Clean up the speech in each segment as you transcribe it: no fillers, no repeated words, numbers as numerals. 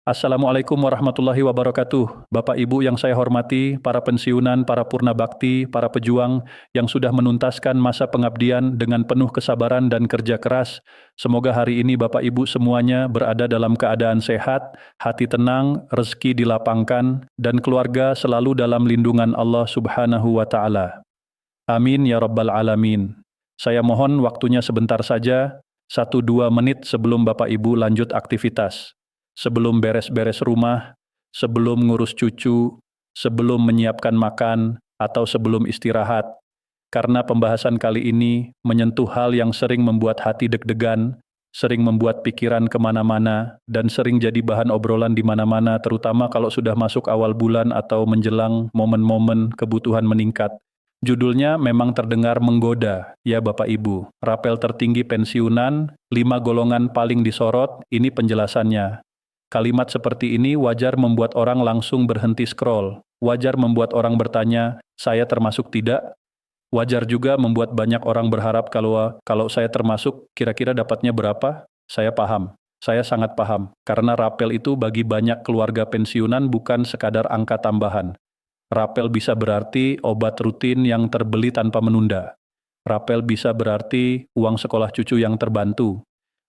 Assalamualaikum warahmatullahi wabarakatuh. Bapak Ibu yang saya hormati, para pensiunan, para purna bakti, para pejuang yang sudah menuntaskan masa pengabdian dengan penuh kesabaran dan kerja keras. Semoga hari ini Bapak Ibu semuanya berada dalam keadaan sehat, hati tenang, rezeki dilapangkan, dan keluarga selalu dalam lindungan Allah Subhanahu wa Ta'ala. Amin ya Rabbal Alamin. Saya mohon waktunya sebentar saja, 1-2 menit sebelum Bapak Ibu lanjut aktivitas. Sebelum beres-beres rumah, sebelum ngurus cucu, sebelum menyiapkan makan, atau sebelum istirahat. Karena pembahasan kali ini menyentuh hal yang sering membuat hati deg-degan, sering membuat pikiran kemana-mana, dan sering jadi bahan obrolan di mana-mana, terutama kalau sudah masuk awal bulan atau menjelang momen-momen kebutuhan meningkat. Judulnya memang terdengar menggoda, ya Bapak Ibu. Rapel tertinggi pensiunan, 5 golongan paling disorot, ini penjelasannya. Kalimat seperti ini wajar membuat orang langsung berhenti scroll. Wajar membuat orang bertanya, saya termasuk tidak? Wajar juga membuat banyak orang berharap kalau saya termasuk, kira-kira dapatnya berapa? Saya paham. Saya sangat paham. Karena rapel itu bagi banyak keluarga pensiunan bukan sekadar angka tambahan. Rapel bisa berarti obat rutin yang terbeli tanpa menunda. Rapel bisa berarti uang sekolah cucu yang terbantu.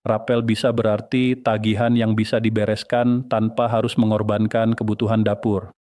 Rapel bisa berarti tagihan yang bisa dibereskan tanpa harus mengorbankan kebutuhan dapur.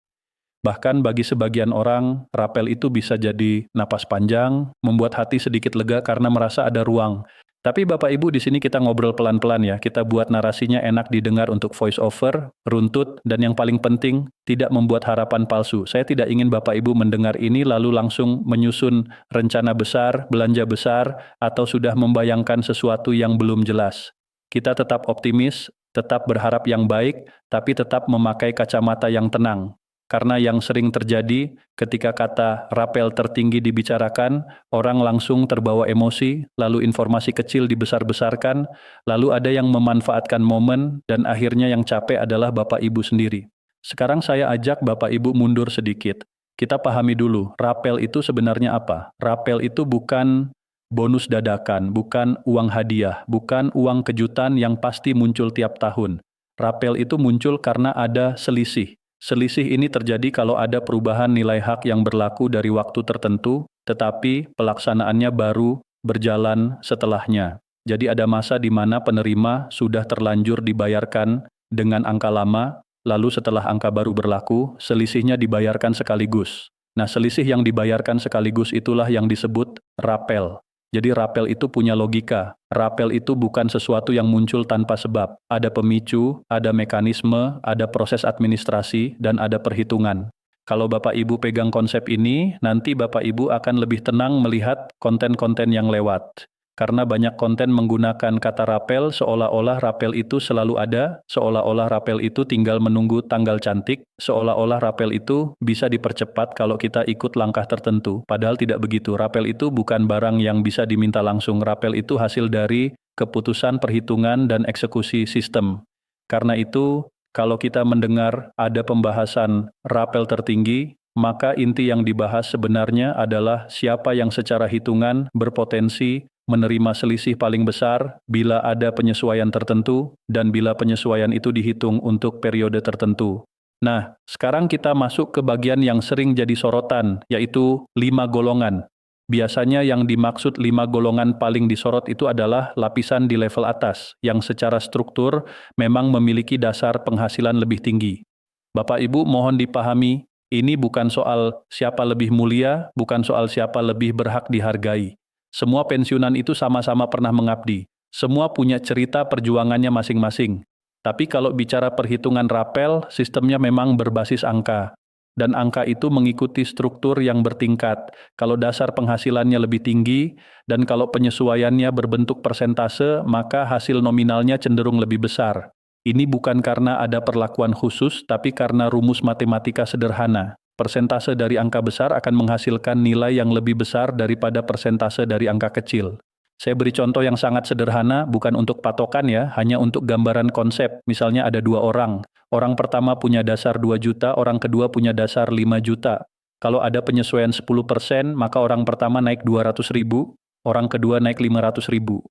Bahkan bagi sebagian orang, rapel itu bisa jadi napas panjang, membuat hati sedikit lega karena merasa ada ruang. Tapi Bapak Ibu di sini kita ngobrol pelan-pelan ya, kita buat narasinya enak didengar untuk voice over, runtut, dan yang paling penting, tidak membuat harapan palsu. Saya tidak ingin Bapak Ibu mendengar ini lalu langsung menyusun rencana besar, belanja besar, atau sudah membayangkan sesuatu yang belum jelas. Kita tetap optimis, tetap berharap yang baik, tapi tetap memakai kacamata yang tenang. Karena yang sering terjadi ketika kata rapel tertinggi dibicarakan, orang langsung terbawa emosi, lalu informasi kecil dibesar-besarkan, lalu ada yang memanfaatkan momen, dan akhirnya yang capek adalah Bapak Ibu sendiri. Sekarang saya ajak Bapak Ibu mundur sedikit. Kita pahami dulu, rapel itu sebenarnya apa? Rapel itu bukan bonus dadakan, bukan uang hadiah, bukan uang kejutan yang pasti muncul tiap tahun. Rapel itu muncul karena ada selisih. Selisih ini terjadi kalau ada perubahan nilai hak yang berlaku dari waktu tertentu, tetapi pelaksanaannya baru berjalan setelahnya. Jadi ada masa di mana penerima sudah terlanjur dibayarkan dengan angka lama, lalu setelah angka baru berlaku, selisihnya dibayarkan sekaligus. Nah, selisih yang dibayarkan sekaligus itulah yang disebut rapel. Jadi rapel itu punya logika. Rapel itu bukan sesuatu yang muncul tanpa sebab. Ada pemicu, ada mekanisme, ada proses administrasi, dan ada perhitungan. Kalau Bapak Ibu pegang konsep ini, nanti Bapak Ibu akan lebih tenang melihat konten-konten yang lewat. Karena banyak konten menggunakan kata rapel, seolah-olah rapel itu selalu ada, seolah-olah rapel itu tinggal menunggu tanggal cantik, seolah-olah rapel itu bisa dipercepat kalau kita ikut langkah tertentu. Padahal tidak begitu, rapel itu bukan barang yang bisa diminta langsung, rapel itu hasil dari keputusan, perhitungan, dan eksekusi sistem. Karena itu, kalau kita mendengar ada pembahasan rapel tertinggi, maka inti yang dibahas sebenarnya adalah siapa yang secara hitungan berpotensi menerima selisih paling besar bila ada penyesuaian tertentu dan bila penyesuaian itu dihitung untuk periode tertentu. Nah, sekarang kita masuk ke bagian yang sering jadi sorotan, yaitu 5 golongan. Biasanya yang dimaksud 5 golongan paling disorot itu adalah lapisan di level atas, yang secara struktur memang memiliki dasar penghasilan lebih tinggi. Bapak Ibu mohon dipahami, ini bukan soal siapa lebih mulia, bukan soal siapa lebih berhak dihargai. Semua pensiunan itu sama-sama pernah mengabdi. Semua punya cerita perjuangannya masing-masing. Tapi kalau bicara perhitungan rapel, sistemnya memang berbasis angka. Dan angka itu mengikuti struktur yang bertingkat. Kalau dasar penghasilannya lebih tinggi, dan kalau penyesuaiannya berbentuk persentase, maka hasil nominalnya cenderung lebih besar. Ini bukan karena ada perlakuan khusus, tapi karena rumus matematika sederhana. Persentase dari angka besar akan menghasilkan nilai yang lebih besar daripada persentase dari angka kecil. Saya beri contoh yang sangat sederhana, bukan untuk patokan ya, hanya untuk gambaran konsep. Misalnya ada 2 orang. Orang pertama punya dasar 2 juta, orang kedua punya dasar 5 juta. Kalau ada penyesuaian 10%, maka orang pertama naik 200.000, orang kedua naik 500.000.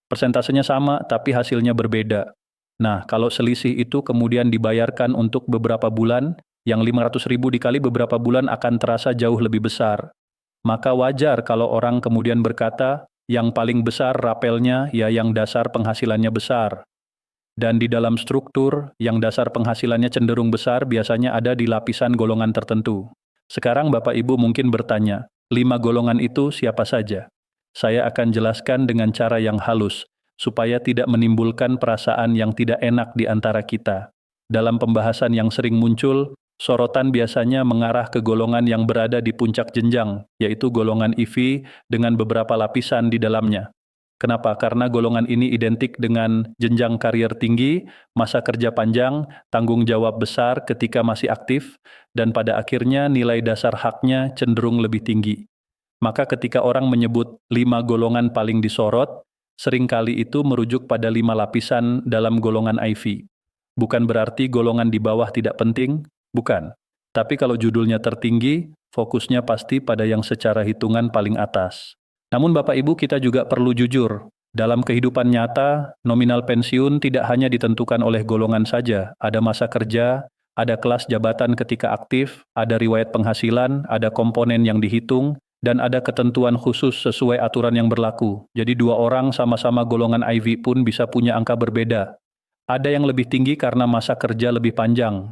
Persentasenya sama, tapi hasilnya berbeda. Nah, kalau selisih itu kemudian dibayarkan untuk beberapa bulan, yang 500.000 dikali beberapa bulan akan terasa jauh lebih besar. Maka wajar kalau orang kemudian berkata, yang paling besar rapelnya ya yang dasar penghasilannya besar. Dan di dalam struktur, yang dasar penghasilannya cenderung besar biasanya ada di lapisan golongan tertentu. Sekarang Bapak Ibu mungkin bertanya, 5 golongan itu siapa saja? Saya akan jelaskan dengan cara yang halus, supaya tidak menimbulkan perasaan yang tidak enak di antara kita. Dalam pembahasan yang sering muncul, sorotan biasanya mengarah ke golongan yang berada di puncak jenjang, yaitu golongan EV dengan beberapa lapisan di dalamnya. Kenapa? Karena golongan ini identik dengan jenjang karier tinggi, masa kerja panjang, tanggung jawab besar ketika masih aktif, dan pada akhirnya nilai dasar haknya cenderung lebih tinggi. Maka ketika orang menyebut 5 golongan paling disorot, seringkali itu merujuk pada 5 lapisan dalam golongan IV. Bukan berarti golongan di bawah tidak penting, bukan. Tapi kalau judulnya tertinggi, fokusnya pasti pada yang secara hitungan paling atas. Namun Bapak Ibu kita juga perlu jujur, dalam kehidupan nyata, nominal pensiun tidak hanya ditentukan oleh golongan saja, ada masa kerja, ada kelas jabatan ketika aktif, ada riwayat penghasilan, ada komponen yang dihitung, dan ada ketentuan khusus sesuai aturan yang berlaku. Jadi dua orang sama-sama golongan IV pun bisa punya angka berbeda. Ada yang lebih tinggi karena masa kerja lebih panjang,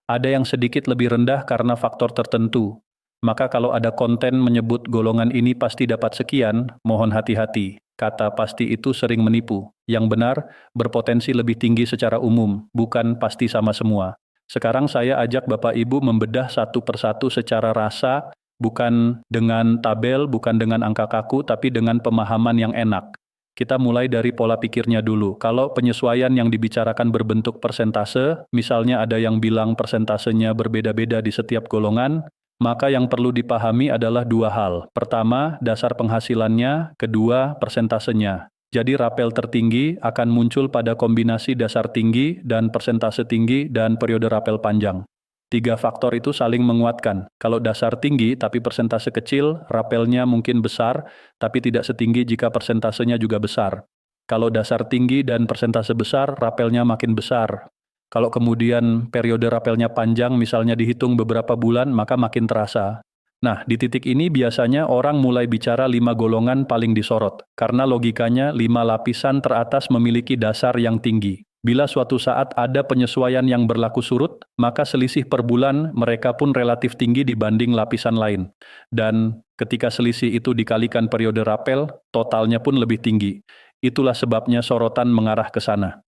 ada yang sedikit lebih rendah karena faktor tertentu. Maka kalau ada konten menyebut golongan ini pasti dapat sekian, mohon hati-hati. Kata pasti itu sering menipu. Yang benar, berpotensi lebih tinggi secara umum, bukan pasti sama semua. Sekarang saya ajak Bapak Ibu membedah satu persatu secara rasa, bukan dengan tabel, bukan dengan angka kaku, tapi dengan pemahaman yang enak. Kita mulai dari pola pikirnya dulu. Kalau penyesuaian yang dibicarakan berbentuk persentase, misalnya ada yang bilang persentasenya berbeda-beda di setiap golongan, maka yang perlu dipahami adalah dua hal. Pertama, dasar penghasilannya, kedua, persentasenya. Jadi rapel tertinggi akan muncul pada kombinasi dasar tinggi dan persentase tinggi dan periode rapel panjang. 3 faktor itu saling menguatkan. Kalau dasar tinggi tapi persentase kecil, rapelnya mungkin besar, tapi tidak setinggi jika persentasenya juga besar. Kalau dasar tinggi dan persentase besar, rapelnya makin besar. Kalau kemudian periode rapelnya panjang, misalnya dihitung beberapa bulan, maka makin terasa. Nah, di titik ini biasanya orang mulai bicara 5 golongan paling disorot, karena logikanya 5 lapisan teratas memiliki dasar yang tinggi. Bila suatu saat ada penyesuaian yang berlaku surut, maka selisih per bulan mereka pun relatif tinggi dibanding lapisan lain. Dan ketika selisih itu dikalikan periode rapel, totalnya pun lebih tinggi. Itulah sebabnya sorotan mengarah ke sana.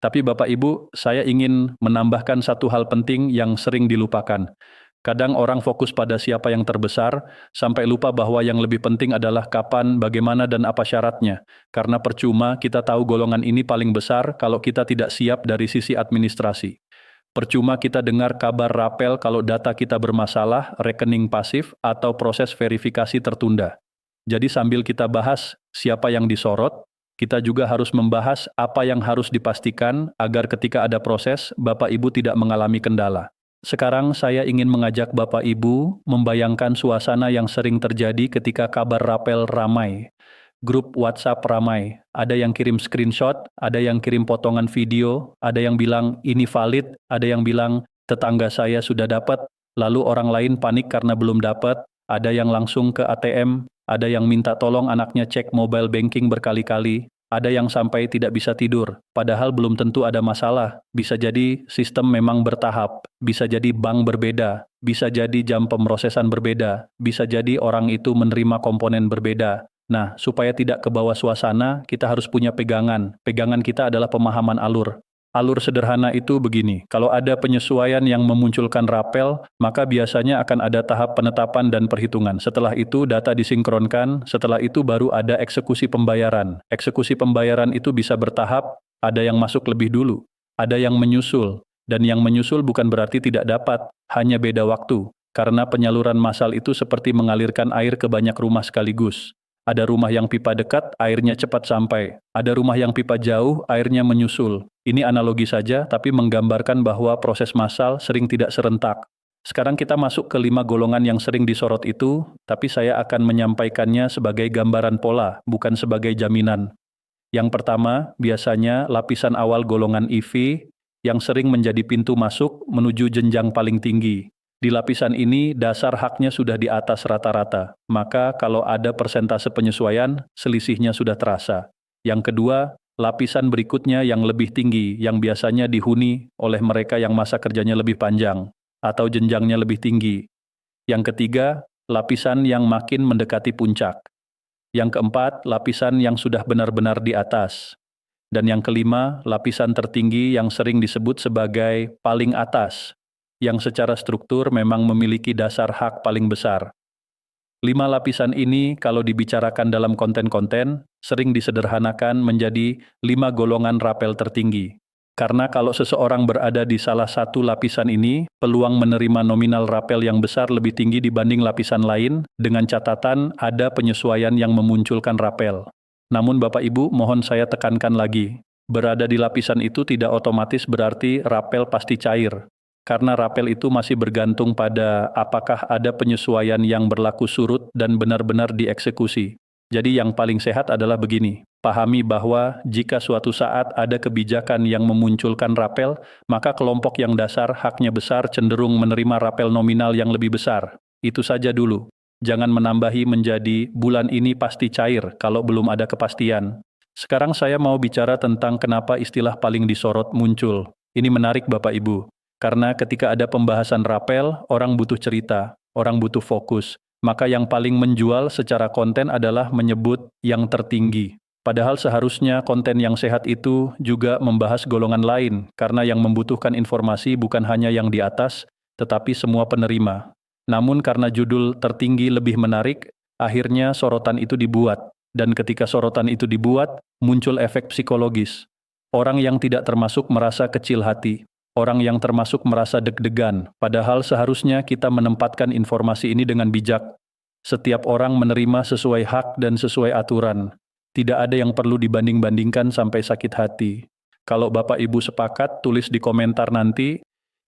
Tapi Bapak Ibu, saya ingin menambahkan satu hal penting yang sering dilupakan. Kadang orang fokus pada siapa yang terbesar, sampai lupa bahwa yang lebih penting adalah kapan, bagaimana, dan apa syaratnya. Karena percuma kita tahu golongan ini paling besar kalau kita tidak siap dari sisi administrasi. Percuma kita dengar kabar rapel kalau data kita bermasalah, rekening pasif, atau proses verifikasi tertunda. Jadi sambil kita bahas siapa yang disorot, kita juga harus membahas apa yang harus dipastikan agar ketika ada proses, Bapak Ibu tidak mengalami kendala. Sekarang saya ingin mengajak Bapak Ibu membayangkan suasana yang sering terjadi ketika kabar rapel ramai. Grup WhatsApp ramai, ada yang kirim screenshot, ada yang kirim potongan video, ada yang bilang ini valid, ada yang bilang tetangga saya sudah dapat, lalu orang lain panik karena belum dapat, ada yang langsung ke ATM, ada yang minta tolong anaknya cek mobile banking berkali-kali, ada yang sampai tidak bisa tidur, padahal belum tentu ada masalah. Bisa jadi sistem memang bertahap, bisa jadi bank berbeda, bisa jadi jam pemrosesan berbeda, bisa jadi orang itu menerima komponen berbeda. Nah, supaya tidak ke bawah suasana, kita harus punya pegangan. Pegangan kita adalah pemahaman alur. Alur sederhana itu begini, kalau ada penyesuaian yang memunculkan rapel, maka biasanya akan ada tahap penetapan dan perhitungan. Setelah itu data disinkronkan, setelah itu baru ada eksekusi pembayaran. Eksekusi pembayaran itu bisa bertahap, ada yang masuk lebih dulu, ada yang menyusul, dan yang menyusul bukan berarti tidak dapat, hanya beda waktu. Karena penyaluran massal itu seperti mengalirkan air ke banyak rumah sekaligus. Ada rumah yang pipa dekat, airnya cepat sampai. Ada rumah yang pipa jauh, airnya menyusul. Ini analogi saja, tapi menggambarkan bahwa proses massal sering tidak serentak. Sekarang kita masuk ke 5 golongan yang sering disorot itu, tapi saya akan menyampaikannya sebagai gambaran pola, bukan sebagai jaminan. Yang pertama, biasanya lapisan awal golongan IV yang sering menjadi pintu masuk menuju jenjang paling tinggi. Di lapisan ini, dasar haknya sudah di atas rata-rata, maka kalau ada persentase penyesuaian, selisihnya sudah terasa. Yang kedua, lapisan berikutnya yang lebih tinggi, yang biasanya dihuni oleh mereka yang masa kerjanya lebih panjang, atau jenjangnya lebih tinggi. Yang ketiga, lapisan yang makin mendekati puncak. Yang keempat, lapisan yang sudah benar-benar di atas. Dan yang kelima, lapisan tertinggi yang sering disebut sebagai paling atas, yang secara struktur memang memiliki dasar hak paling besar. 5 lapisan ini kalau dibicarakan dalam konten-konten, sering disederhanakan menjadi 5 golongan rapel tertinggi. Karena kalau seseorang berada di salah satu lapisan ini, peluang menerima nominal rapel yang besar lebih tinggi dibanding lapisan lain, dengan catatan ada penyesuaian yang memunculkan rapel. Namun Bapak Ibu, mohon saya tekankan lagi, berada di lapisan itu tidak otomatis berarti rapel pasti cair. Karena rapel itu masih bergantung pada apakah ada penyesuaian yang berlaku surut dan benar-benar dieksekusi. Jadi yang paling sehat adalah begini, pahami bahwa jika suatu saat ada kebijakan yang memunculkan rapel, maka kelompok yang dasar haknya besar cenderung menerima rapel nominal yang lebih besar. Itu saja dulu. Jangan menambahi menjadi bulan ini pasti cair kalau belum ada kepastian. Sekarang saya mau bicara tentang kenapa istilah paling disorot muncul. Ini menarik Bapak Ibu. Karena ketika ada pembahasan rapel, orang butuh cerita, orang butuh fokus. Maka yang paling menjual secara konten adalah menyebut yang tertinggi. Padahal seharusnya konten yang sehat itu juga membahas golongan lain, karena yang membutuhkan informasi bukan hanya yang di atas, tetapi semua penerima. Namun karena judul tertinggi lebih menarik, akhirnya sorotan itu dibuat. Dan ketika sorotan itu dibuat, muncul efek psikologis. Orang yang tidak termasuk merasa kecil hati. Orang yang termasuk merasa deg-degan, padahal seharusnya kita menempatkan informasi ini dengan bijak. Setiap orang menerima sesuai hak dan sesuai aturan. Tidak ada yang perlu dibanding-bandingkan sampai sakit hati. Kalau Bapak Ibu sepakat, tulis di komentar nanti,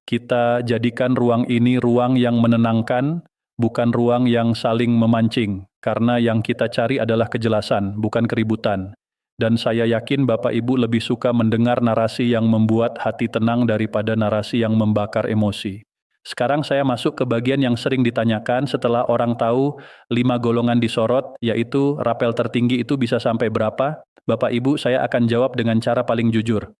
kita jadikan ruang ini ruang yang menenangkan, bukan ruang yang saling memancing, karena yang kita cari adalah kejelasan, bukan keributan. Dan saya yakin Bapak Ibu lebih suka mendengar narasi yang membuat hati tenang daripada narasi yang membakar emosi. Sekarang saya masuk ke bagian yang sering ditanyakan setelah orang tahu 5 golongan disorot, yaitu rapel tertinggi itu bisa sampai berapa? Bapak Ibu, saya akan jawab dengan cara paling jujur.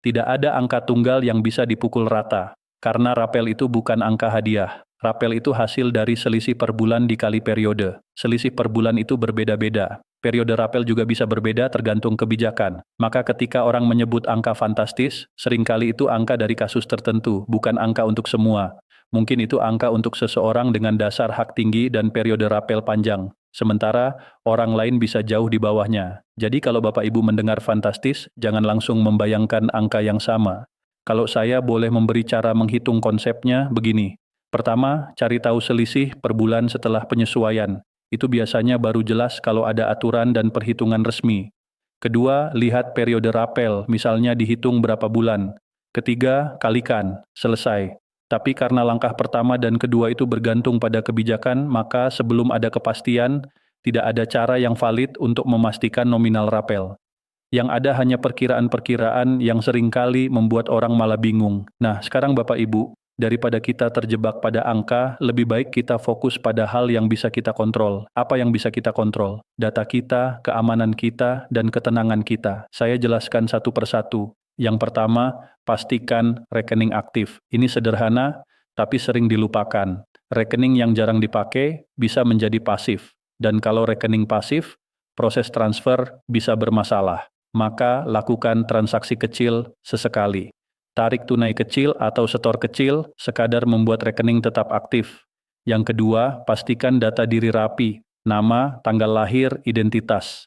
Tidak ada angka tunggal yang bisa dipukul rata, karena rapel itu bukan angka hadiah. Rapel itu hasil dari selisih per bulan dikali periode. Selisih per bulan itu berbeda-beda. Periode rapel juga bisa berbeda tergantung kebijakan. Maka ketika orang menyebut angka fantastis, seringkali itu angka dari kasus tertentu, bukan angka untuk semua. Mungkin itu angka untuk seseorang dengan dasar hak tinggi dan periode rapel panjang. Sementara orang lain bisa jauh di bawahnya. Jadi kalau Bapak Ibu mendengar fantastis, jangan langsung membayangkan angka yang sama. Kalau saya boleh memberi cara menghitung konsepnya, begini. Pertama, cari tahu selisih per bulan setelah penyesuaian. Itu biasanya baru jelas kalau ada aturan dan perhitungan resmi. Kedua, lihat periode rapel, misalnya dihitung berapa bulan. Ketiga, kalikan, selesai. Tapi karena langkah pertama dan kedua itu bergantung pada kebijakan, maka sebelum ada kepastian, tidak ada cara yang valid untuk memastikan nominal rapel. Yang ada hanya perkiraan-perkiraan yang seringkali membuat orang malah bingung. Nah, sekarang Bapak Ibu, daripada kita terjebak pada angka, lebih baik kita fokus pada hal yang bisa kita kontrol. Apa yang bisa kita kontrol? Data kita, keamanan kita, dan ketenangan kita. Saya jelaskan satu persatu. Yang pertama, pastikan rekening aktif. Ini sederhana, tapi sering dilupakan. Rekening yang jarang dipakai bisa menjadi pasif. Dan kalau rekening pasif, proses transfer bisa bermasalah. Maka lakukan transaksi kecil sesekali. Tarik tunai kecil atau setor kecil sekadar membuat rekening tetap aktif. Yang kedua, pastikan data diri rapi, nama, tanggal lahir, identitas.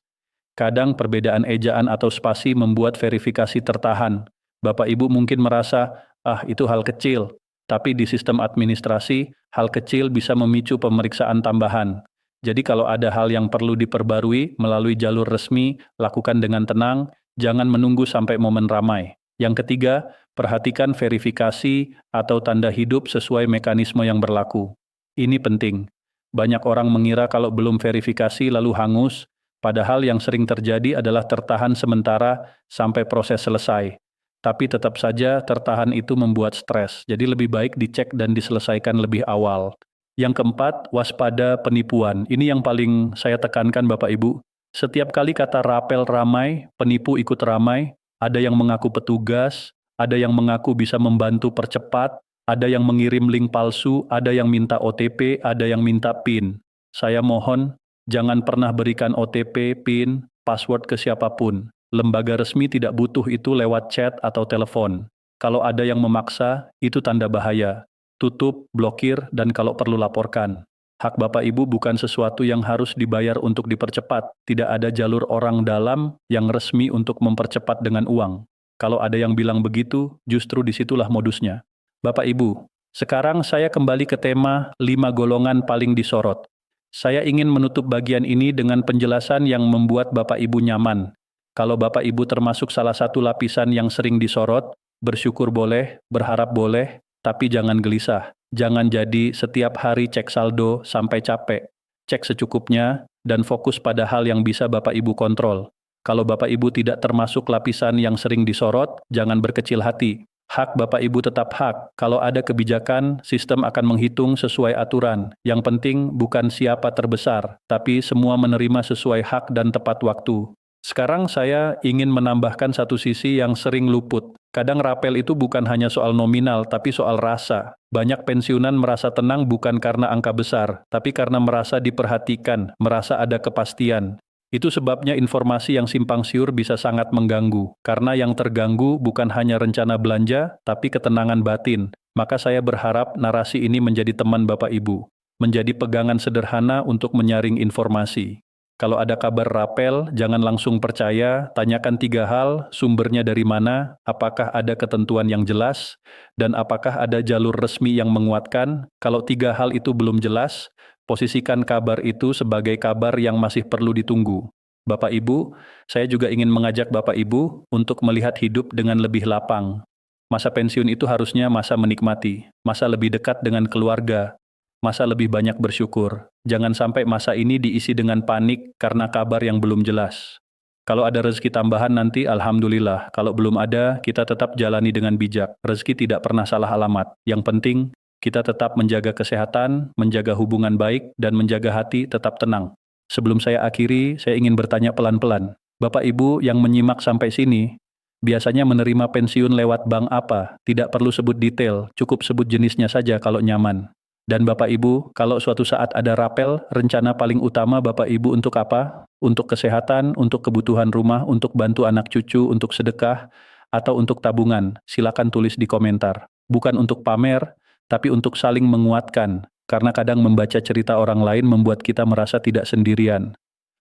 Kadang perbedaan ejaan atau spasi membuat verifikasi tertahan. Bapak Ibu mungkin merasa, itu hal kecil. Tapi di sistem administrasi, hal kecil bisa memicu pemeriksaan tambahan. Jadi kalau ada hal yang perlu diperbarui melalui jalur resmi, lakukan dengan tenang, jangan menunggu sampai momen ramai. Yang ketiga, perhatikan verifikasi atau tanda hidup sesuai mekanisme yang berlaku. Ini penting. Banyak orang mengira kalau belum verifikasi lalu hangus, Padahal yang sering terjadi adalah tertahan sementara sampai proses selesai. Tapi tetap saja tertahan itu membuat stres, jadi lebih baik dicek dan diselesaikan lebih awal. Yang keempat, waspada penipuan. Ini yang paling saya tekankan Bapak Ibu. Setiap kali kata rapel ramai, penipu ikut ramai, ada yang mengaku petugas, ada yang mengaku bisa membantu percepat, ada yang mengirim link palsu, ada yang minta OTP, ada yang minta PIN. Saya mohon, jangan pernah berikan OTP, PIN, password ke siapapun. Lembaga resmi tidak butuh itu lewat chat atau telepon. Kalau ada yang memaksa, itu tanda bahaya. Tutup, blokir, dan kalau perlu laporkan. Hak Bapak Ibu bukan sesuatu yang harus dibayar untuk dipercepat. Tidak ada jalur orang dalam yang resmi untuk mempercepat dengan uang. Kalau ada yang bilang begitu, justru disitulah modusnya. Bapak Ibu, sekarang saya kembali ke tema 5 golongan paling disorot. Saya ingin menutup bagian ini dengan penjelasan yang membuat Bapak Ibu nyaman. Kalau Bapak Ibu termasuk salah satu lapisan yang sering disorot, bersyukur boleh, berharap boleh, tapi jangan gelisah. Jangan jadi setiap hari cek saldo sampai capek. Cek secukupnya dan fokus pada hal yang bisa Bapak Ibu kontrol. Kalau Bapak Ibu tidak termasuk lapisan yang sering disorot, jangan berkecil hati. Hak Bapak Ibu tetap hak. Kalau ada kebijakan, sistem akan menghitung sesuai aturan. Yang penting bukan siapa terbesar, tapi semua menerima sesuai hak dan tepat waktu. Sekarang saya ingin menambahkan satu sisi yang sering luput. Kadang rapel itu bukan hanya soal nominal, tapi soal rasa. Banyak pensiunan merasa tenang bukan karena angka besar, tapi karena merasa diperhatikan, merasa ada kepastian. Itu sebabnya informasi yang simpang siur bisa sangat mengganggu, karena yang terganggu bukan hanya rencana belanja, tapi ketenangan batin. Maka saya berharap narasi ini menjadi teman Bapak Ibu, menjadi pegangan sederhana untuk menyaring informasi. Kalau ada kabar rapel, jangan langsung percaya, tanyakan 3 hal, sumbernya dari mana, apakah ada ketentuan yang jelas, dan apakah ada jalur resmi yang menguatkan. Kalau 3 hal itu belum jelas, posisikan kabar itu sebagai kabar yang masih perlu ditunggu. Bapak Ibu, saya juga ingin mengajak Bapak Ibu untuk melihat hidup dengan lebih lapang. Masa pensiun itu harusnya masa menikmati, masa lebih dekat dengan keluarga, masa lebih banyak bersyukur. Jangan sampai masa ini diisi dengan panik karena kabar yang belum jelas. Kalau ada rezeki tambahan nanti alhamdulillah, kalau belum ada kita tetap jalani dengan bijak. Rezeki tidak pernah salah alamat. Yang penting kita tetap menjaga kesehatan, menjaga hubungan baik, dan menjaga hati tetap tenang. Sebelum saya akhiri, saya ingin bertanya pelan-pelan. Bapak Ibu yang menyimak sampai sini, biasanya menerima pensiun lewat bank apa? Tidak perlu sebut detail, cukup sebut jenisnya saja kalau nyaman. Dan Bapak Ibu, kalau suatu saat ada rapel, rencana paling utama Bapak Ibu untuk apa? Untuk kesehatan, untuk kebutuhan rumah, untuk bantu anak cucu, untuk sedekah, atau untuk tabungan? Silakan tulis di komentar. Bukan untuk pamer, tapi untuk saling menguatkan. Karena kadang membaca cerita orang lain membuat kita merasa tidak sendirian.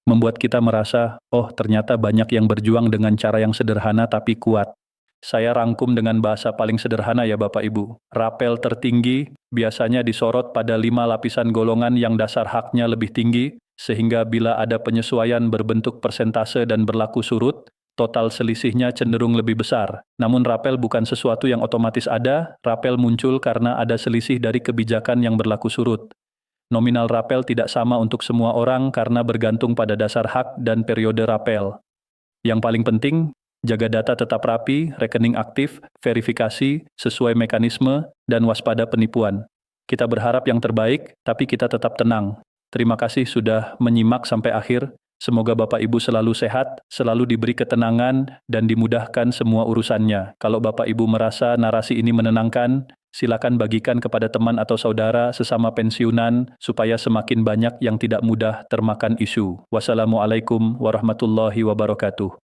Membuat kita merasa, oh ternyata banyak yang berjuang dengan cara yang sederhana tapi kuat. Saya rangkum dengan bahasa paling sederhana ya Bapak Ibu. Rapel tertinggi biasanya disorot pada 5 lapisan golongan yang dasar haknya lebih tinggi, sehingga bila ada penyesuaian berbentuk persentase dan berlaku surut, total selisihnya cenderung lebih besar. Namun rapel bukan sesuatu yang otomatis ada, rapel muncul karena ada selisih dari kebijakan yang berlaku surut. Nominal rapel tidak sama untuk semua orang karena bergantung pada dasar hak dan periode rapel. Yang paling penting, jaga data tetap rapi, rekening aktif, verifikasi, sesuai mekanisme, dan waspada penipuan. Kita berharap yang terbaik, tapi kita tetap tenang. Terima kasih sudah menyimak sampai akhir. Semoga Bapak Ibu selalu sehat, selalu diberi ketenangan, dan dimudahkan semua urusannya. Kalau Bapak Ibu merasa narasi ini menenangkan, silakan bagikan kepada teman atau saudara sesama pensiunan, supaya semakin banyak yang tidak mudah termakan isu. Wassalamualaikum warahmatullahi wabarakatuh.